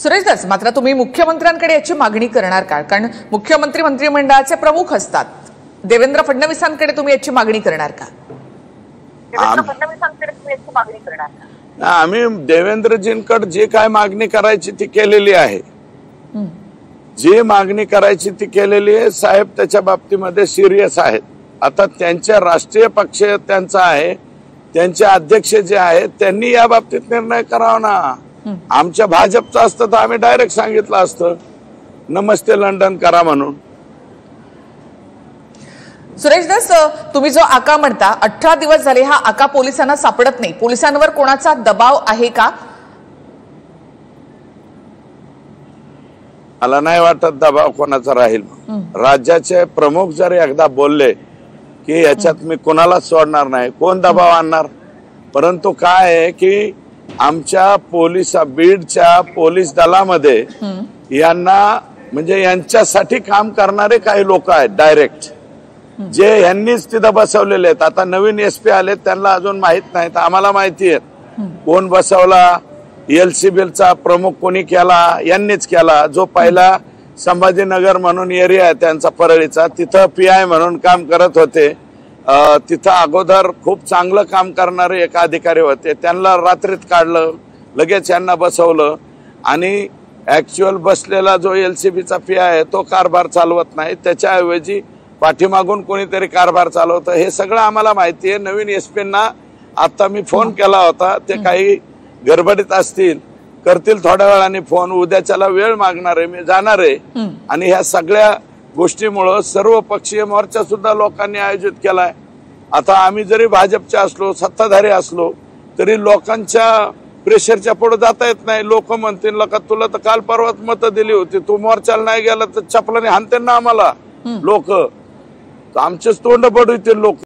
सुरेश दास, मात्र तुम्ही मुख्यमंत्र्यांकडे याची मागणी करणार का? कारण मुख्यमंत्री मंत्रिमंडळाचे प्रमुख असतात. देवेंद्र फडणवीसांकडे तुम्ही याची मागणी करणार का? आम्ही देवेंद्रजींकडे जे काय मागणी करायची ती केलेली आहे. जे मागणी करायची ती केलेली आहे. साहेब त्याच्या बाबतीमध्ये सिरियस आहेत. आता त्यांच्या राष्ट्रीय पक्ष त्यांचा आहे, त्यांचे अध्यक्ष जे आहेत त्यांनी या बाबतीत निर्णय करावा ना. आमच्या भाजपचं असतं तर आम्ही डायरेक्ट सांगितलं असतं नमस्ते लंडन करा म्हणून. सुरेश दास, तुम्ही जो आका म्हणता 18 दिवस झाले हा आका पोलिसांना सापडत नाही, पोलिसांवर कोणाचा दबाव आहे का? मला नाही वाटत दबाव कोणाचा राहील. राज्याचे प्रमुख जर एकदा बोलले की याच्यात मी कोणाला सोडणार नाही, कोण दबाव आणणार? परंतु काय आहे की आमच्या बीडच्या पोलीस दलामध्ये यांना म्हणजे यांच्यासाठी काम करणारे काही लोक आहेत डायरेक्ट, जे यांनीच तिथं बसवलेले आहेत. आता नवीन एसपी आले, त्यांना अजून माहित नाही, तर आम्हाला माहिती आहे कोण बसवला. एलसीबीचा प्रमुख कोणी केला, यांनीच केला. जो पहिला संभाजीनगर म्हणून एरिया आहे त्यांचा परळीचा, तिथं PI म्हणून काम करत होते. तिथं अगोदर खूप चांगलं काम करणारे एक अधिकारी होते, त्यांना रात्रीत काढलं, लगेच यांना बसवलं. आणि ऍक्च्युअल बसलेला जो एलसीबीचा PI आहे तो कारभार चालवत नाही, त्याच्याऐवजी पाठीमागून कोणीतरी कारभार चालवतं. हे सगळं आम्हाला माहिती आहे. नवीन एसपींना आता मी फोन केला होता, ते काही गडबडीत असतील, करतील थोड्या वेळाने फोन. उद्याच्याला वेळ मागणार आहे, मी जाणार आहे. आणि ह्या सगळ्या गोष्टीमुळं सर्व पक्षीय मोर्चा सुद्धा लोकांनी आयोजित केलाय. आता आम्ही जरी भाजपचे असलो, सत्ताधारी असलो, तरी लोकांच्या प्रेशरच्या पुढे जाता येत नाही. लोक म्हणतील का तुला तर काल परवाच मतं दिली होती, तू मोर्चाला नाही गेला तर चपलाने हाणते ना आम्हाला लोक, आमचेच तोंड पडू लोक.